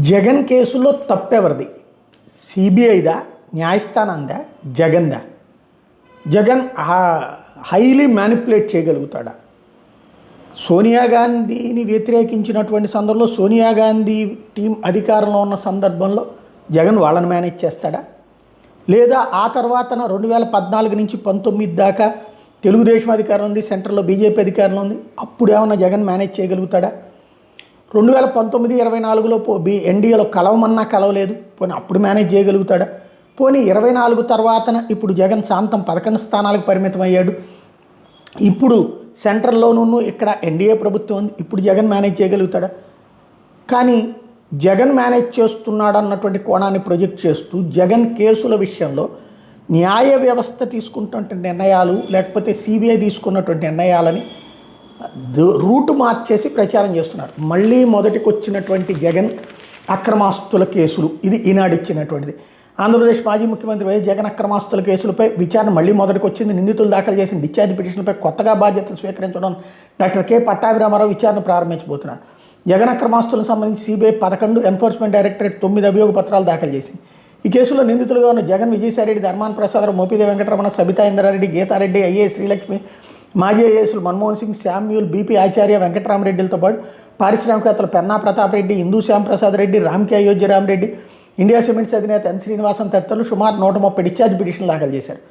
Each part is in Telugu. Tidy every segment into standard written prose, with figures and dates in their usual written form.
జగన్ కేసులో తప్పెవరిది? సిబిఐదా, న్యాయస్థానందా, జగన్దా? జగన్ హైలీ మ్యానిపులేట్ చేయగలుగుతాడా? సోనియా గాంధీని వ్యతిరేకించినటువంటి సందర్భంలో సోనియా గాంధీ టీం అధికారంలో ఉన్న సందర్భంలో జగన్ వాళ్ళని మేనేజ్ చేస్తాడా? లేదా ఆ తర్వాతన 2014 నుంచి 19 దాకా తెలుగుదేశం అధికారం ఉంది, సెంట్రల్లో బీజేపీ అధికారంలో ఉంది, అప్పుడు ఏమన్నా జగన్ మేనేజ్ చేయగలుగుతాడా? 2019-24లో ఎన్డీఏలో కలవమన్నా కలవలేదు, పోనీ అప్పుడు మేనేజ్ చేయగలుగుతాడా? పోనీ 24 తర్వాతన ఇప్పుడు జగన్ శాంతం 11 స్థానాలకు పరిమితం అయ్యాడు, ఇప్పుడు సెంట్రల్లోనూ ఇక్కడ ఎన్డీఏ ప్రభుత్వం ఉంది, ఇప్పుడు జగన్ మేనేజ్ చేయగలుగుతాడా? కానీ జగన్ మేనేజ్ చేస్తున్నాడు అన్నటువంటి కోణాన్ని ప్రొజెక్ట్ చేస్తూ జగన్ కేసుల విషయంలో న్యాయ వ్యవస్థ తీసుకున్నటువంటి నిర్ణయాలు లేకపోతే సిబిఐ తీసుకున్నటువంటి నిర్ణయాలని రూటు మార్చేసి ప్రచారం చేస్తున్నారు. మళ్ళీ మొదటికి వచ్చినటువంటి జగన్ అక్రమాస్తుల కేసులు, ఇది ఈనాడు ఇచ్చినటువంటిది. ఆంధ్రప్రదేశ్ మాజీ ముఖ్యమంత్రి వైఎస్ జగన్ అక్రమాస్తుల కేసులపై విచారణ మళ్ళీ మొదటికి వచ్చింది. నిందితులు దాఖలు చేసిన డిశ్చార్జ్ పిటిషన్పై కొత్తగా బాధ్యతలు స్వీకరించడం డాక్టర్ కె పట్టాభిరామారావు విచారణ ప్రారంభించబోతున్నారు. జగన్ అక్రమాస్తులకు సంబంధించి సిబిఐ 11, ఎన్ఫోర్స్మెంట్ డైరెక్టరేట్ 9 అభియోగ పత్రాలు దాఖలు చేసింది. ఈ కేసులో నిందితులుగా ఉన్న జగన్, విజయసాయిరెడ్డి, ధర్మాన ప్రసాదరావు, మోపిదేవి వెంకటరమణ, సబితా ఇంద్రారెడ్డి, గీతారెడ్డి, ఐఏఎస్ శ్రీలక్ష్మి, మాజీ ఐఏఎస్లు మన్మోహన్ సింగ్, శామ్యూల్, బీపీ ఆచార్య, వెంకటరామరెడ్డిలతో పాటు పారిశ్రామికవేత్తలు పెన్నా ప్రతాప్ రెడ్డి, ఇందూ శ్యాంప్రసాద్ రెడ్డి, రామ్కి అయోధ్యరామరెడ్డి, ఇండియా సిమెంట్స్ అధినేత ఎన్ శ్రీనివాసన్ తదితరులు సుమారు 130 డిశ్చార్జ్ పిటిషన్లు దాఖలు చేశారు.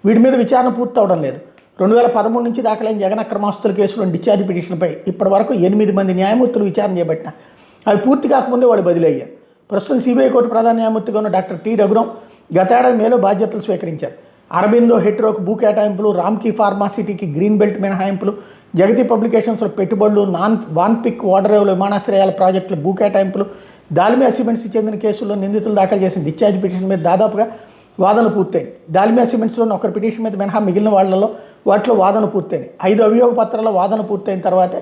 వీటి మీద విచారణ పూర్తి అవడం లేదు. 2013 నుంచి దాఖలైన జగన్ అక్రమాస్తుల కేసులో డిశ్చార్జ్ పిటిషన్పై ఇప్పటి వరకు 8 మంది న్యాయమూర్తులు విచారణ చేపట్టిన అవి పూర్తి కాకముందే వాడు బదిలీ అయ్యారు. ప్రస్తుతం సిబిఐ కోర్టు ప్రధాన న్యాయమూర్తిగా ఉన్న డాక్టర్ టి రఘురాం గతేడాది మేలో బాధ్యతలు స్వీకరించారు. అరబిందో హెట్రోకు భూ కేటాయింపులు, రామ్కీ ఫార్మాసిటీకి గ్రీన్ బెల్ట్ మినహాయింపులు, జగతి పబ్లికేషన్స్లో పెట్టుబడులు, వాన్పిక్ ఓడరేవుల విమానాశ్రయాల ప్రాజెక్టుల భూ కేటాయింపులు, దాల్మియా సిమెంట్స్కి చెందిన కేసుల్లో నిందితులు దాఖలు చేసిన డిశ్చార్జ్ పిటిషన్ మీద దాదాపుగా వాదనలు పూర్తయింది. దాల్మియా సిమెంట్స్లోని ఒకరి పిటిషన్ మీద మినహా మిగిలిన వాటిలో వాదనలు పూర్తయినాయి. 5 అభియోగ పత్రాల్లో వాదన పూర్తయిన తర్వాతే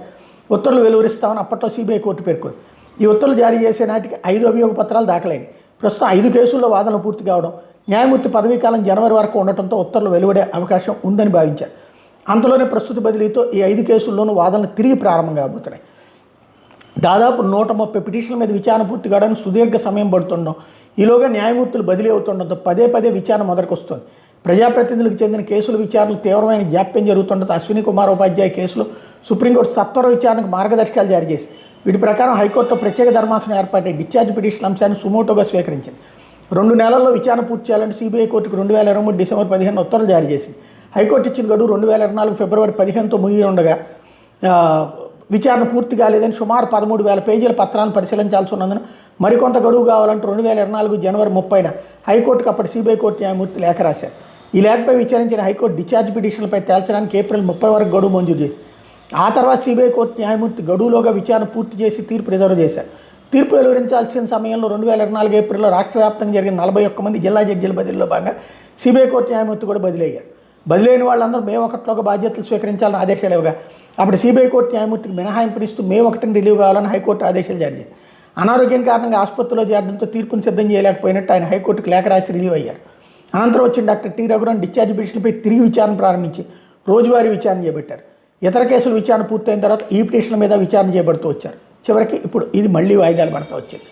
ఉత్తర్వులు వెలువరిస్తామని అప్పట్లో సిబిఐ కోర్టు పేర్కొంది. ఈ ఉత్తర్వులు జారీ చేసే నాటికి 5 అభియోగ పత్రాలు దాఖలైనవి. ప్రస్తుతం 5 కేసుల్లో వాదనలు పూర్తి కావడం, న్యాయమూర్తి పదవీకాలం జనవరి వరకు ఉండటంతో ఉత్తర్వులు వెలువడే అవకాశం ఉందని భావించారు. అంతలోనే ప్రస్తుత బదిలీతో ఈ 5 కేసుల్లోనూ వాదనలు తిరిగి ప్రారంభం కాబోతున్నాయి. దాదాపు 130 పిటిషన్ల మీద విచారణ పూర్తి కావడానికి సుదీర్ఘ సమయం పడుతుండడం, ఈలోగా న్యాయమూర్తులు బదిలీ అవుతుండడంతో పదే విచారణ మొదటికి వస్తుంది. ప్రజాప్రతినిధులకు చెందిన కేసుల విచారణలు తీవ్రమైన జాప్యం జరుగుతుండటంతో అశ్విని కుమార్ ఉపాధ్యాయ కేసులో సుప్రీంకోర్టు సత్వర విచారణకు మార్గదర్శకాలు జారీ చేసింది. వీటి ప్రకారం హైకోర్టులో ప్రత్యేక ధర్మాసనం ఏర్పాటై డిశ్చార్జ్ పిటిషన్ అంశాన్ని సుమోటోగా స్వీకరించింది. 2 నెలల్లో విచారణ పూర్తి చేయాలంటే సిబిఐ కోర్టుకు 2023 డిసెంబర్ 15 ఉత్తర్వులు జారీ చేసింది. హైకోర్టు ఇచ్చిన గడువు 2024 ఫిబ్రవరి 15తో ముగిగి ఉండగా విచారణ పూర్తి కాలేదని సుమారు 13,000 పేజీల పత్రాలను పరిశీలించాల్సి ఉన్నందున మరికొంత గడువు కావాలంటూ 2024 జనవరి 30న హైకోర్టుకు అప్పటి సిబిఐ కోర్టు న్యాయమూర్తి లేఖ రాశారు. ఈ లేఖపై విచారించిన హైకోర్టు డిశ్చార్జ్ పిటిషన్లపై తేల్చడానికి ఏప్రిల్ 30 వరకు గడువు మంజూరు చేసింది. ఆ తర్వాత సిబిఐ కోర్టు న్యాయమూర్తి గడువులోగా విచారణ పూర్తి చేసి తీర్పు రిజర్వ్ చేశారు. తీర్పు వెలువరించాల్సిన సమయంలో 2024 ఏప్రిల్లో రాష్ట్ర వ్యాప్తంగా జరిగిన 41 మంది జిల్లా జడ్జీల బదిలీలో భాగంగా సిబిఐ కోర్టు న్యాయమూర్తి కూడా బదిలీ అయ్యారు. బదిలీ అయిన వాళ్ళందరూ మే 1లోగా బాధ్యతలు స్వీకరించాలని ఆదేశాలు ఇవ్వగా అప్పుడు సిబిఐ కోర్టు న్యాయమూర్తికి మినహాయింపునిస్తూ మే 1న రిలీవ్ కావాలని హైకోర్టు ఆదేశాలు జారీ చేసింది. అనారోగ్యం కారణంగా ఆసుపత్రిలో చేరడంతో తీర్పును సిద్ధం చేయలేకపోయినట్టు ఆయన హైకోర్టుకు లేఖ రాసి రిలీవ్ అయ్యారు. అనంతరం వచ్చిన డాక్టర్ టి రఘురాం డిశ్చార్జ్ పిటిషన్పై తిరిగి విచారణ ప్రారంభించి రోజువారీ విచారణ చేపట్టారు. ఇతర కేసులు విచారణ పూర్తయిన తర్వాత ఈ పిటిషన్ల మీద విచారణ చేపడుతూ వచ్చారు. చివరికి ఇప్పుడు ఇది మళ్ళీ వాయిదాలు పడుతూ వచ్చింది.